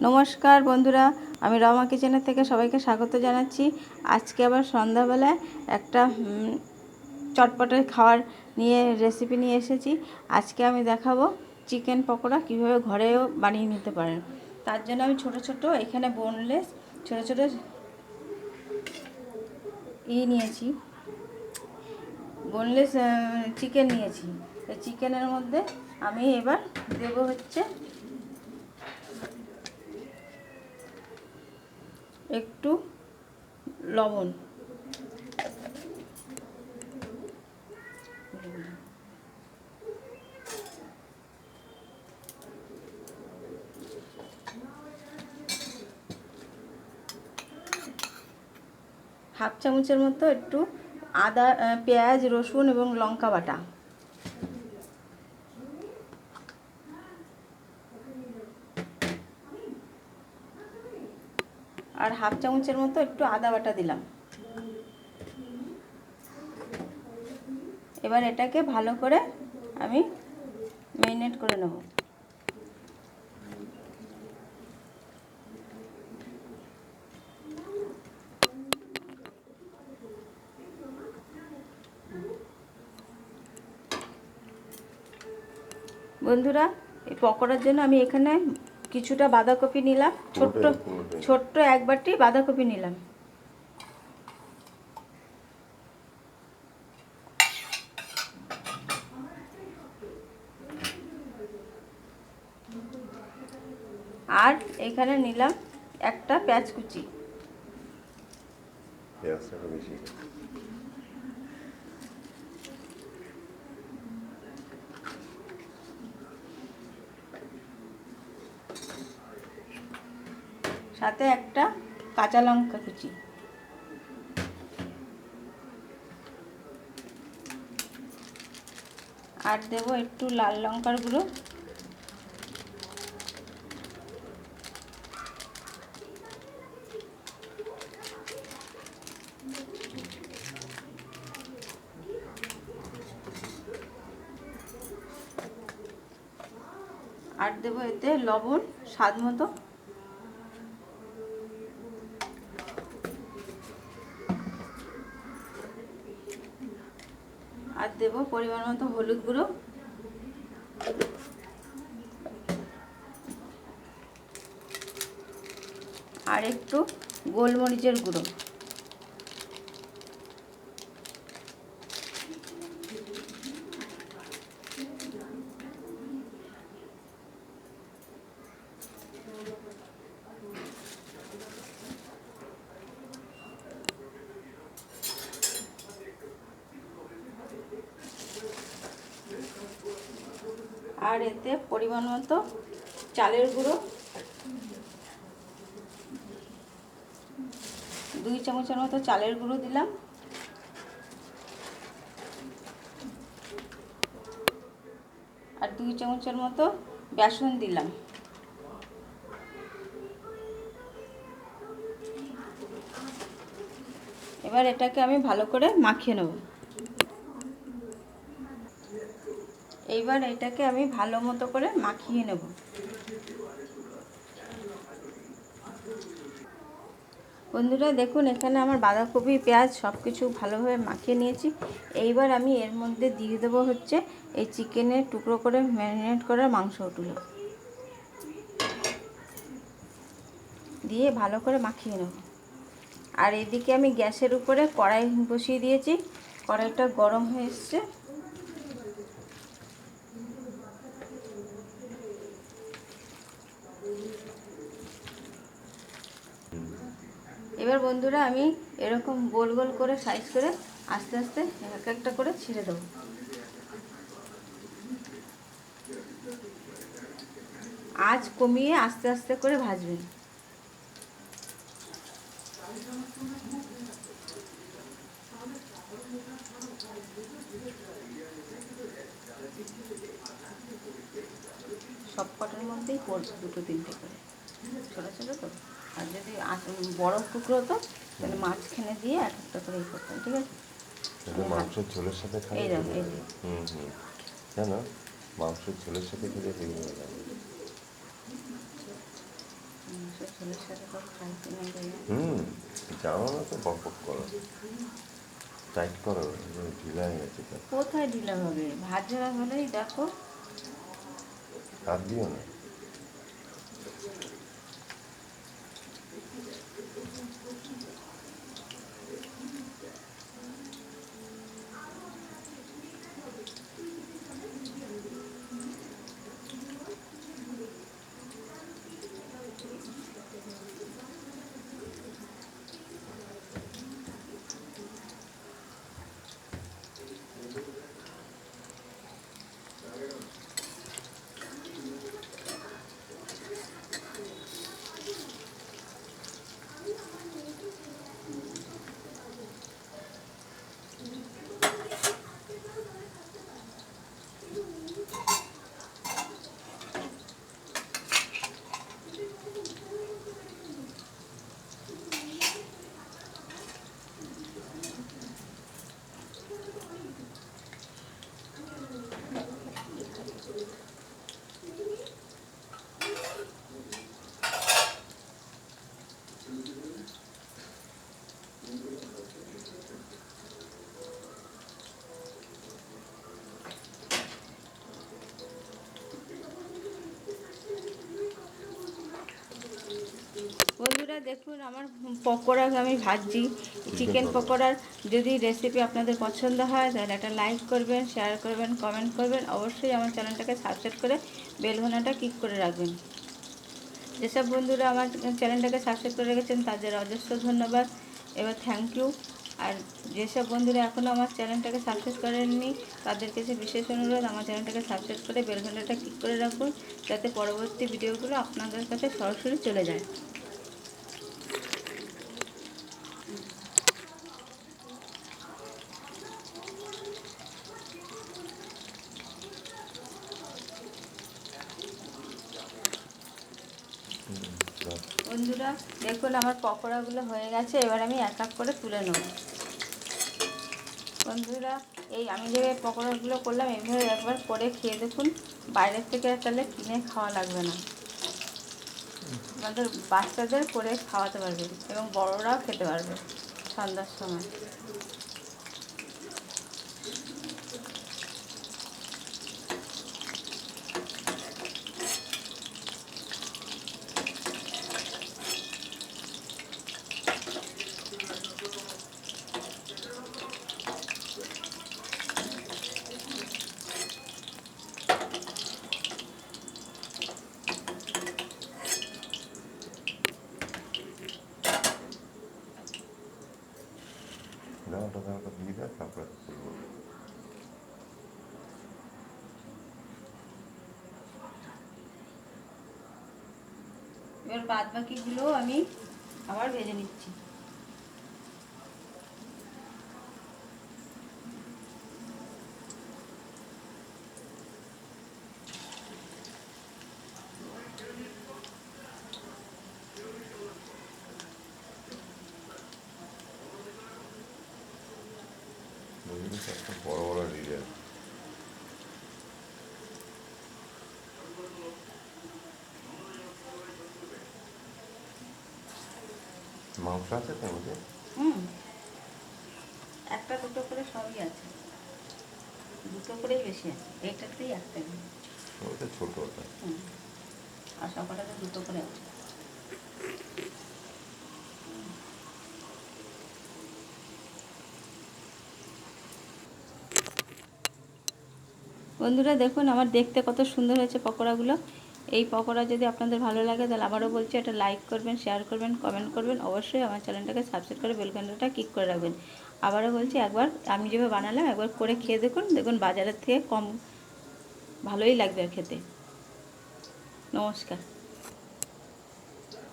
নমস্কার বন্ধুরা, আমি রমা কিচেনের থেকে সবাইকে স্বাগত জানাচ্ছি। আজকে আবার সন্ধ্যাবেলায় একটা চটপটে খাবার রেসিপি নিয়ে এসেছি। আজকে আমি দেখাবো চিকেন পকোড়া কীভাবে ঘরেও বানিয়ে নিতে পারেন। তার জন্য আমি ছোট ছোট এখানে বোনলেস ছোট ছোট নিয়েছি, বোনলেস চিকেন নিয়েছি। এই চিকেনের মধ্যে আমি এবার দেবো হচ্ছে একটু লবণ, হাফ চামচের মতো একটু আদা, পেঁয়াজ, রসুন এবং লঙ্কা বাটা, আর হাফ চামচের মতো একটু আদা বাটা দিলাম। এবার এটাকে ভালো করে আমি ম্যারিনেট করে নেব। বন্ধুরা, এই পকোড়ার জন্য আমি এখানে কিছুটা বাঁধাকপি নিলাম, ছোট্ট এক বাটি বাঁধাকপি নিলাম। আর এখানে নিলাম একটা পেঁয়াজ কুচি। সাথে একটা কাঁচা লঙ্কা কুচি, আর দেব একটু লাল লঙ্কার গুঁড়ো, আর দেব এতে লবণ স্বাদ মতো, আর দেব পরিমাণ মতো হলুদ গুঁড়ো, আর একটু গোলমরিচের গুঁড়ো। আর এতে পরিমাণ মতো চালের গুঁড়ো, 2 চামচের মতো চালের গুঁড়ো দিলাম, আর 2 চামচের মতো বেসন দিলাম। এবার এটাকে আমি ভালো করে মাখিয়ে নেব। এইবার এটাকে আমি ভালো মতো করে মাখিয়ে নেব। বন্ধুরা দেখুন, এখানে আমার বাঁধাকপি, পেঁয়াজ সব কিছু ভালোভাবে মাখিয়ে নিয়েছি। এইবার আমি এর মধ্যে দিয়ে দেবো হচ্ছে এই চিকেনের টুকরো করে ম্যারিনেট করা মাংসগুলো দিয়ে ভালো করে মাখিয়ে নেব। আর এদিকে আমি গ্যাসের উপরে কড়াই বসিয়ে দিয়েছি, কড়াইটা গরম হয়ে এসছে। এবার বন্ধুরা আমি এরকম গোল গোল করে সাইজ করে আস্তে আস্তে এক একটা করে ছেড়ে দেবো। আঁচ কমিয়ে আস্তে আস্তে করে ভাজবেন। সব কটার মধ্যেই পড়বে 2-3টে করে, ছোটো ছোটো তো। আর যদি বড় টুকরো হতো তাহলে মাঝখানে দিয়ে এক একটা করে করতাম, ঠিক আছে? মাংসের ঝোলের সাথে এই দেখো, এই যে মাংসের ঝোলের সাথে খেলে হেভি হয়ে যাবে। তো ছেলের সাথে তো খাইতে না গেলে জানো না তো বকবক করো, টাইট করো, ঢিলা হয়ে গেছে তো। কোথায় ঢিলা হবে? ভাজা হলেই দেখো। হাত দিও না। বন্ধুরা দেখুন আমার পকোড়া আমি ভাজছি, চিকেন পকোড়ার যদি রেসিপি আপনাদের পছন্দ হয় তাহলে একটা লাইক করবেন, শেয়ার করবেন, কমেন্ট করবেন, অবশ্যই আমার চ্যানেলটাকে সাবস্ক্রাইব করে বেল ঘন্টাটা ক্লিক করে রাখবেন। যেসব বন্ধুরা আমার চ্যানেলটাকে সাবস্ক্রাইব করে রেখেছেন তাদের অজস্র ধন্যবাদ, এবার থ্যাংক ইউ। আর যেসব বন্ধুরা এখনও আমার চ্যানেলটাকে সাবস্ক্রাইব করেননি তাদের কাছে বিশেষ অনুরোধ, আমার চ্যানেলটাকে সাবস্ক্রাইব করে বেল ঘন্টাটা ক্লিক করে রাখুন, যাতে পরবর্তী ভিডিওগুলো আপনাদের কাছে সরাসরি চলে যায়। বন্ধুরা দেখুন আমার পকোড়াগুলো হয়ে গেছে, এবার আমি এক এক করে তুলে নেব। বন্ধুরা এই আমি যে পকোড়াগুলো করলাম এইভাবে একবার করে খেয়ে দেখুন, বাইরের থেকে তাহলে কিনে খাওয়া লাগবে না, আমাদের বাচ্চাদের করে খাওয়াতে পারবে এবং বড়রাও খেতে পারবে সন্ধ্যার সময়। দাও, ওটা দিয়ে দাও, তারপরে খুলবো। এবার বাদ বাকিগুলো আমি আবার ভেজে নিচ্ছি। বুঝলি তো, একটা বড় বড় রিলের মাংস আছে তো আমাদের। একটা দুটো করে সবই আছে, দুটো করেই বেশি আছে, এইটাতেই একটা নেই। ওটা ছোট ওটা। আর সকালে দুটো করে আছে। বন্ধুরা দেখুন আমার দেখতে কত সুন্দর হয়েছে পকোড়াগুলো। এই পকোড়া যদি আপনাদের ভালো লাগে তাহলে আবারও বলছি একটা লাইক করবেন, শেয়ার করবেন, কমেন্ট করবেন, অবশ্যই আমার চ্যানেলটাকে সাবস্ক্রাইব করে বেল ঘন্টাটা ক্লিক করে রাখবেন। আবারও বলছি একবার আমি যেভাবে বানালাম একবার করে খেয়ে দেখুন, দেখুন বাজারের থেকে কম ভালোই লাগবে খেতে। নমস্কার।